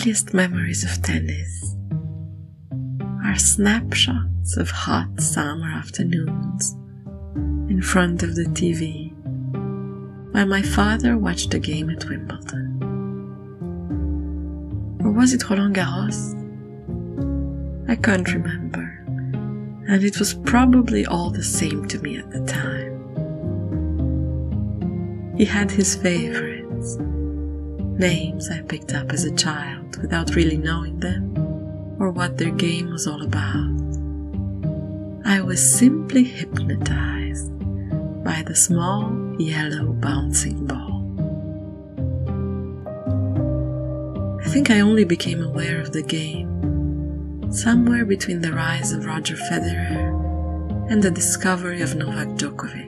earliest memories of tennis are snapshots of hot summer afternoons in front of the TV while my father watched a game at Wimbledon. Or was it Roland Garros? I can't remember, and it was probably all the same to me at the time. He had his favorites, names I picked up as a child without really knowing them or what their game was all about. I was simply hypnotized by the small yellow bouncing ball. I think I only became aware of the game somewhere between the rise of Roger Federer and the discovery of Novak Djokovic.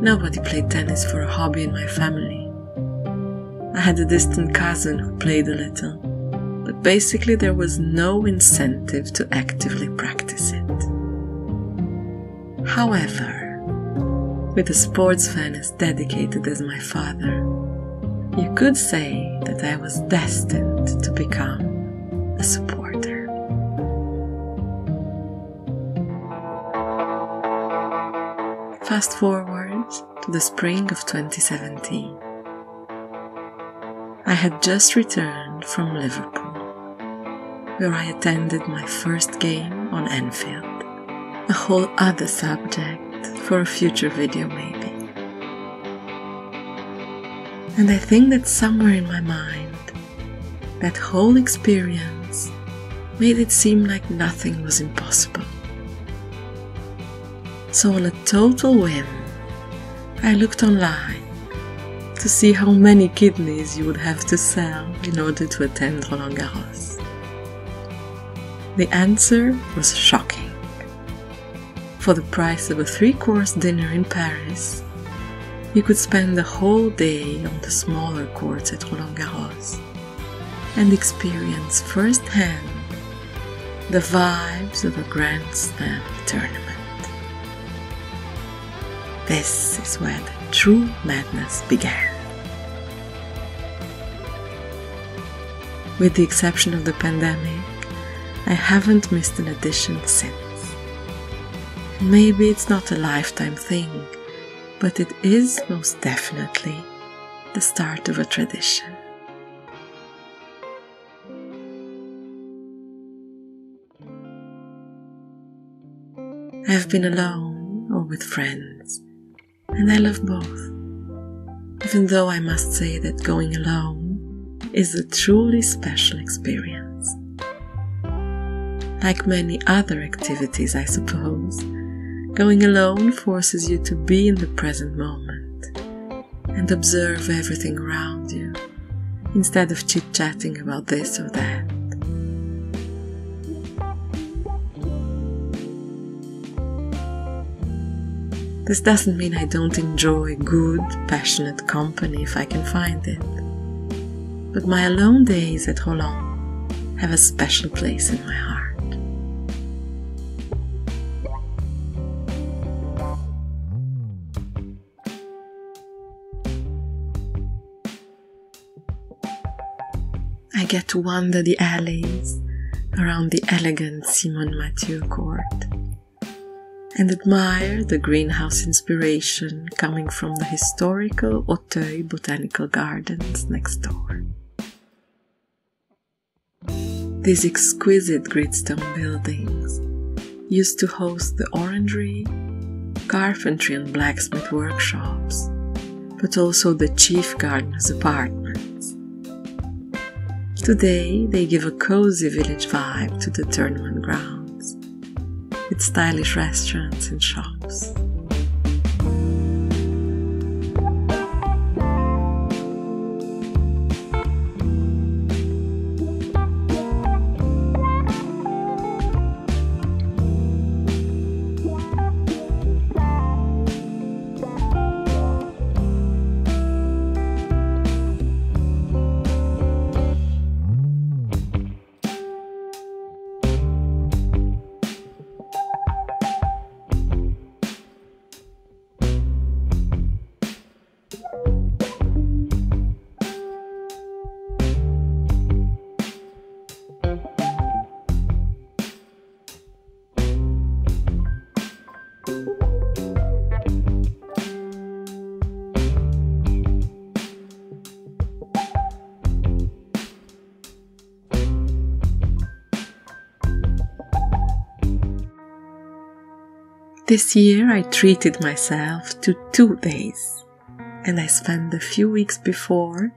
Nobody played tennis for a hobby in my family. I had a distant cousin who played a little, but basically there was no incentive to actively practice it. However, with a sports fan as dedicated as my father, you could say that I was destined to become a supporter. Fast forward to the spring of 2017. I had just returned from Liverpool, where I attended my first game on Anfield, a whole other subject for a future video maybe. And I think that somewhere in my mind, that whole experience made it seem like nothing was impossible. So on a total whim, I looked online to see how many kidneys you would have to sell in order to attend Roland Garros. The answer was shocking. For the price of a 3-course dinner in Paris, you could spend the whole day on the smaller courts at Roland Garros and experience firsthand the vibes of a Grand Slam tournament. This is where the true madness began. With the exception of the pandemic, I haven't missed an edition since. Maybe it's not a lifetime thing, but it is most definitely the start of a tradition. I have been alone or with friends, and I love both, even though I must say that going alone is a truly special experience. Like many other activities, I suppose, going alone forces you to be in the present moment and observe everything around you, instead of chit-chatting about this or that. This doesn't mean I don't enjoy good, passionate company if I can find it, but my alone days at Roland have a special place in my heart. I get to wander the alleys around the elegant Simone Mathieu court and admire the greenhouse inspiration coming from the historical Auteuil Botanical Gardens next door. These exquisite gritstone buildings used to host the orangery, carpentry and blacksmith workshops, but also the chief gardener's apartments. Today they give a cozy village vibe to the tournament grounds, with stylish restaurants and shops. This year I treated myself to 2 days, and I spent a few weeks before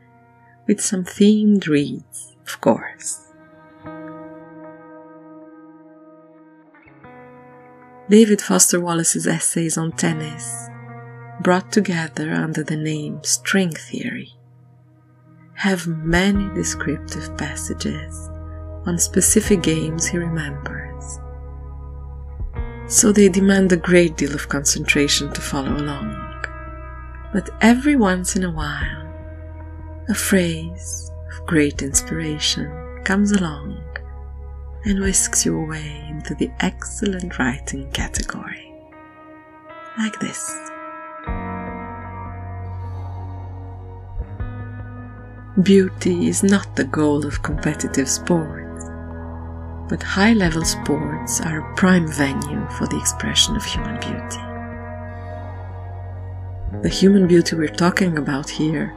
with some themed reads, of course. David Foster Wallace's essays on tennis, brought together under the name String Theory, have many descriptive passages on specific games he remembers, so they demand a great deal of concentration to follow along. But every once in a while, a phrase of great inspiration comes along and whisks you away into the excellent writing category, like this. Beauty is not the goal of competitive sports, but high-level sports are a prime venue for the expression of human beauty. The human beauty we're talking about here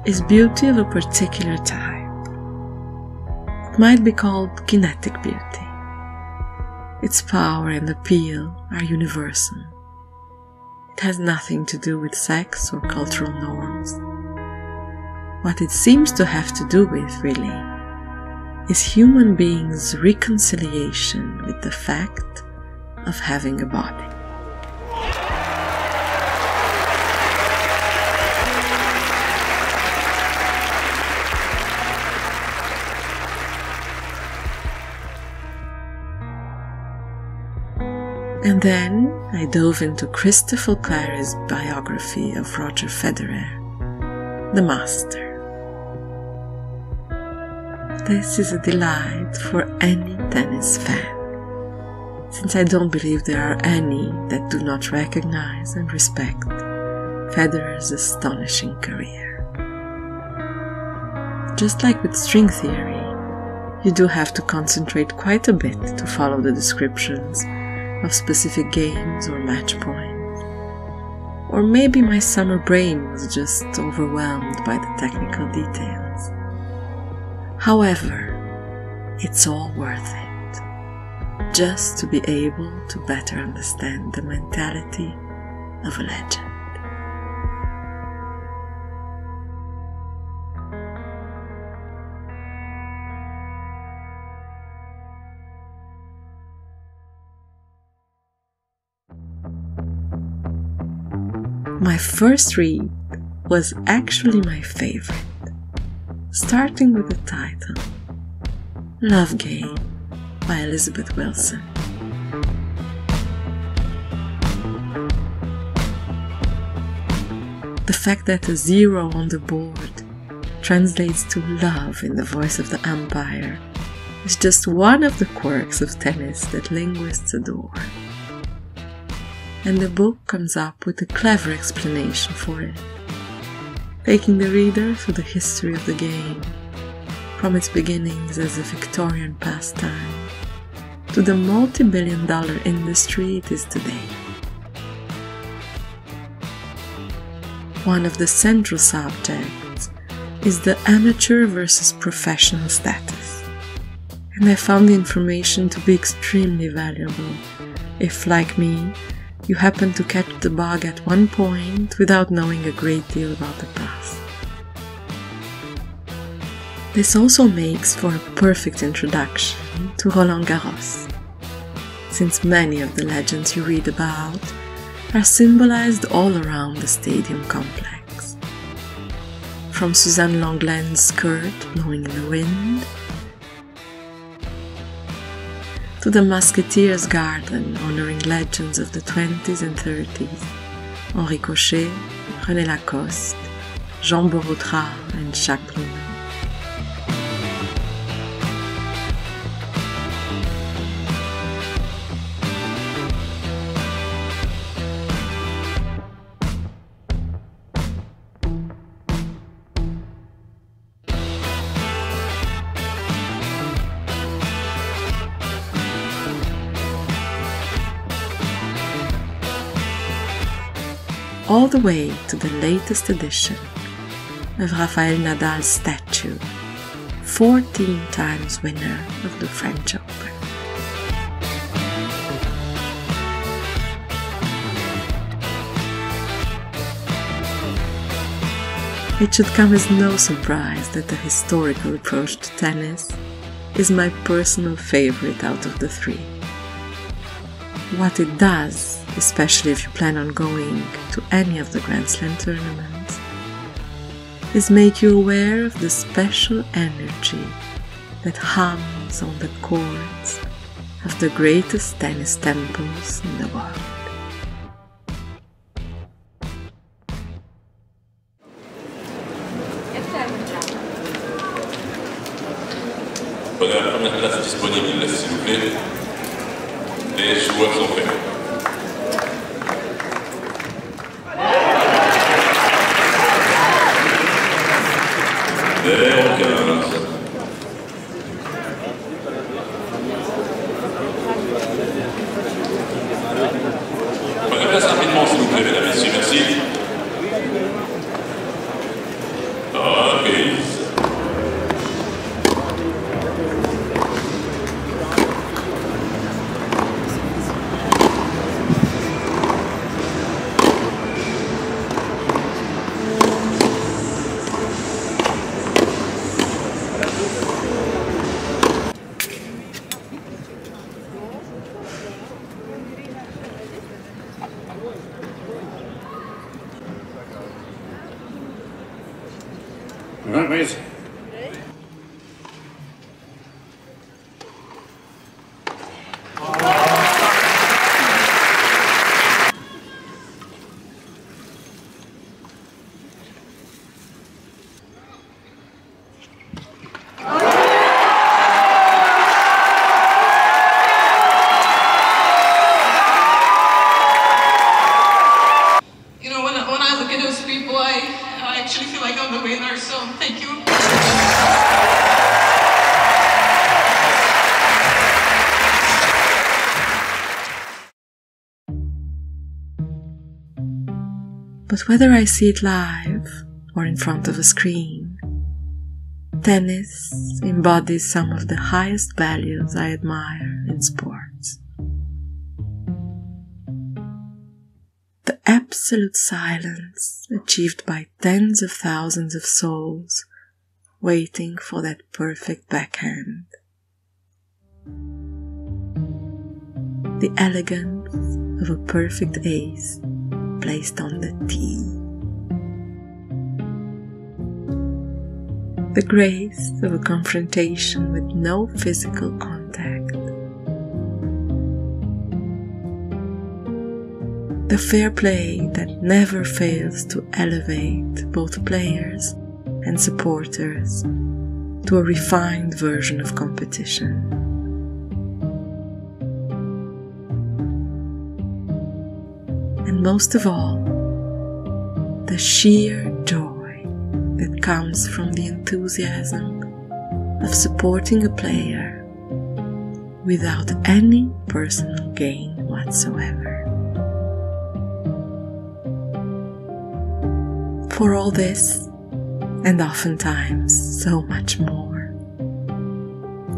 is beauty of a particular type. It might be called kinetic beauty. Its power and appeal are universal. It has nothing to do with sex or cultural norms. What it seems to have to do with, really, is human beings' reconciliation with the fact of having a body. And then I dove into Christopher Clarey's biography of Roger Federer, the master. This is a delight for any tennis fan, since I don't believe there are any that do not recognize and respect Federer's astonishing career. Just like with string theory, you do have to concentrate quite a bit to follow the descriptions of specific games or match points. Or maybe my summer brain was just overwhelmed by the technical details. However, it's all worth it, just to be able to better understand the mentality of a legend. My first read was actually my favorite, starting with the title, Love Game by Elizabeth Wilson. The fact that a 0 on the board translates to love in the voice of the umpire is just one of the quirks of tennis that linguists adore. And the book comes up with a clever explanation for it, taking the reader through the history of the game, from its beginnings as a Victorian pastime to the multi-billion-dollar industry it is today. One of the central subjects is the amateur versus professional status, and I found the information to be extremely valuable if, like me, you happen to catch the bug at one point without knowing a great deal about the past. This also makes for a perfect introduction to Roland Garros, since many of the legends you read about are symbolized all around the stadium complex. From Suzanne Lenglen's skirt blowing in the wind, to the Musketeer's Garden honoring legends of the 20s and 30s, Henri Cochet, René Lacoste, Jean Borotra and Jacques Bruno. All the way to the latest edition of Rafael Nadal's statue, 14 times winner of the French Open. It should come as no surprise that the historical approach to tennis is my personal favorite out of the three. What it does, especially if you plan on going to any of the Grand Slam tournaments, is make you aware of the special energy that hums on the courts of the greatest tennis temples in the world. Prenez la première place disponible, s'il vous plaît. Les joueurs sont prêts. Numéro 15. Prenez place rapidement, s'il vous plaît, mesdames et messieurs, merci. Ok. All right, please. When I look at those people, I actually feel like I'm the winner, so thank you. But whether I see it live or in front of a screen, tennis embodies some of the highest values I admire in sports. The absolute silence achieved by tens of thousands of souls waiting for that perfect backhand. The elegance of a perfect ace placed on the tee. The grace of a confrontation with no physical contact. The fair play that never fails to elevate both players and supporters to a refined version of competition. And most of all, the sheer joy that comes from the enthusiasm of supporting a player without any personal gain whatsoever. For all this, and oftentimes so much more,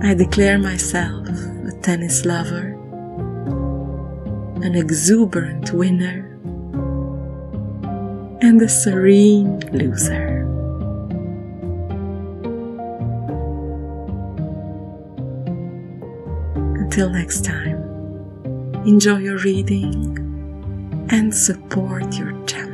I declare myself a tennis lover, an exuberant winner, and a serene loser. Until next time, enjoy your reading and support your champion.